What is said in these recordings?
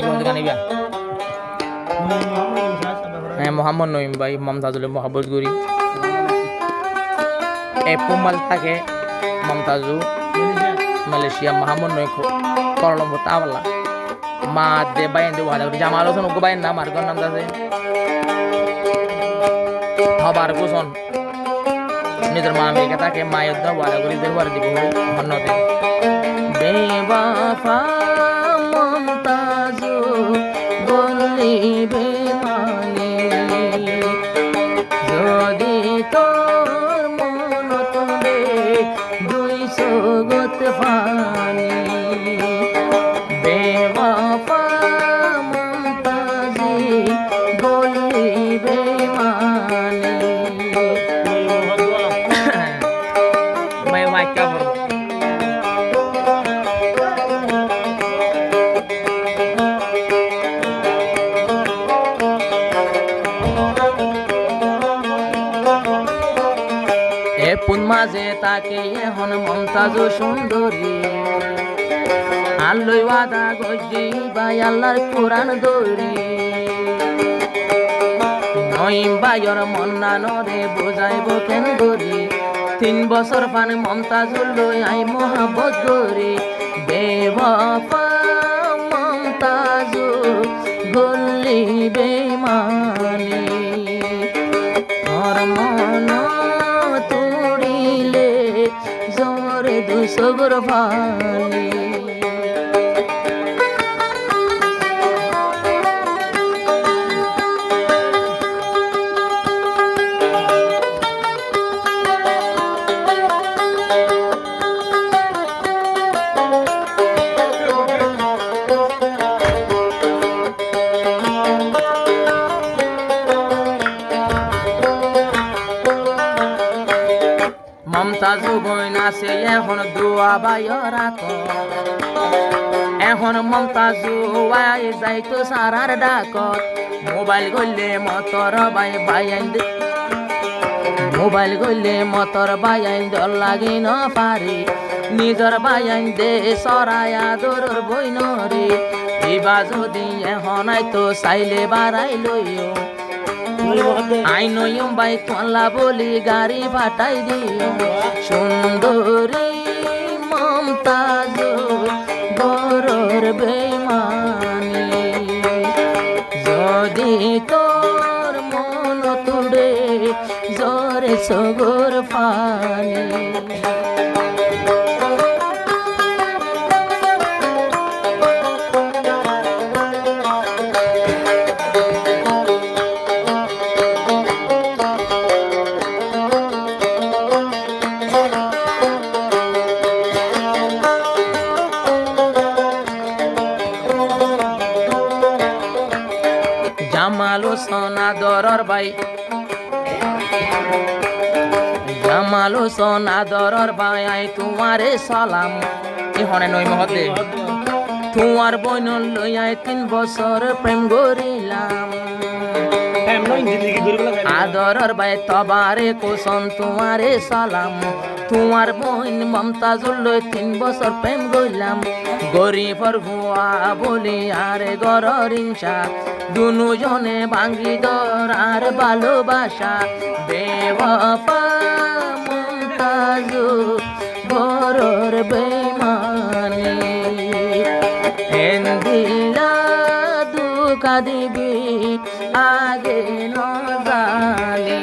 জানিবা হ্যাঁ মোহাম্মদ নঈম ভাই মমতাজুল মোহাম্মদ গুরি এপুমাল থাকে মমতাজু মালয়েশিয়া মোহাম্মদ নঈম কলম্বো তাওয়ালা মা দে বাইন দে ওয়াদা জামাল হোসেন ওকে বাইন নাম আর কোন নাম আছে হবার কুসন নিজের মা আমেরিকা থাকে মায়ের দা ওয়াদা করি দের ওয়ার দিব ধন্যবাদ বেওয়াফা মমতাজু বললি বেমানি যদি তোর মন তোলে 200 গত ফানি বেওয়াফা মমতাজি বললি বেমানি मैं माइक क्या बोलूं পুন মাঝে তাকে এখন মমতাজু সুন্দরী আল্লই ওয়াদা গজি ভাই আল্লাহর কোরআন দৌড়ি নঈম ভাইয়ের মন্না নরে বুঝাইব কেন গরি 3 বছর পান মমতাজুল লই আই মোহাব্বত গরি বেওয়াফা মমতাজু গল্লি বেমানি আর মন জোরে 200 গর ফানি মমতাজু বইন আছে এখন দুয়া বাইর এখন মমতাজু ওয়াই যাইতো সারার ডাকত মোবাইল গলে মতর বাইন মোবাইল গলে মতর বাইন দল লাগি ন পারি নিজর বাইন দে সরায়া দরর বইন রে ইবা যদি এখন আইতো চাইলে বাড়াই লইও আই নয়ম বাই তোলা বলি গাড়ি ফাটাই দিও সুন্দরী মমতাজু বরর বেমানি যদি তোর মন তুড়ে জোরে সগর ফানি জামাল সোনা দরর ভাই জামাল সোনা দরর ভাই আই তোমারে সালাম ইহনে নই মহতে তোমার বইন লই আই 3 বছর প্রেম গরিলাম আদরর ভাই তবারে কোসন তোমারে সালাম তোমার বোন মমতাজুল লই 3 বছর প্রেম গইলাম গরিবর ভুয়া বলি আরে গরর হিংসা দুনু জনে ভাঙ্গি দর আর ভালোবাসা বেওয়াফা মমতাজু বরর বেমানি এন্দিলা দুকা দিবি আগে ন জানি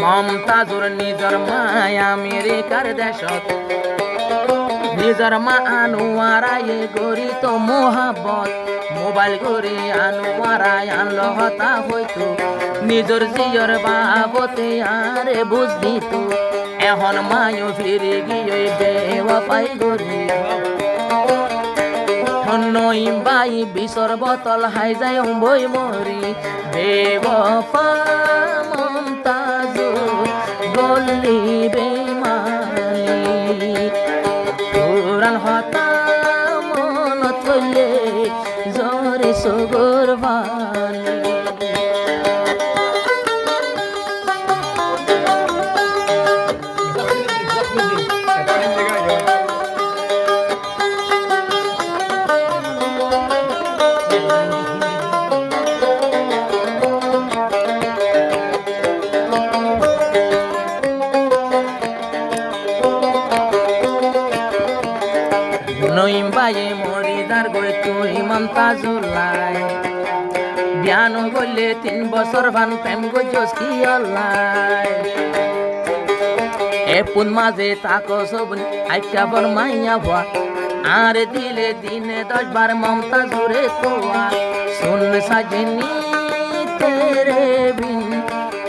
মমতাজুর নিজর মায় আমেরিকার দেশত নিজর মা আনোয়ারায় গরি তো মোহাব্বত মোবাইল গরি আনোয়ারায় আনলো হতা হইতো নিজর জিয়র বাবতে আরে বুঝদি তো এখন মায়ও ফিরে গিয়ে বেওয়াফাই গরি নইম বাই বিষর বোতল হাই যায় বই মরি বেওয়াফা মমতাজুল গল্লি বেমানি পুরান হতা মনত হইলে জরে সগর বানি নইম বায়ে মরিদার গই তুই মমতাজুল্লাই জ্ঞান গলে 3 বছর ভান প্রেম গজস কি অল্লাই এ পুন মাঝে তাকো সব আইকা বর মাইয়া ভা আর দিলে দিনে 10 বার মমতাজুরে তোয়া सुन सजनी तेरे बिन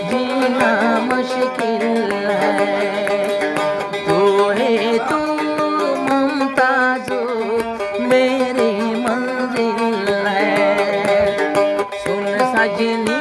जीना मुश्किल है तू है तू ममताजो मेरी मंजिल है सुन सजनी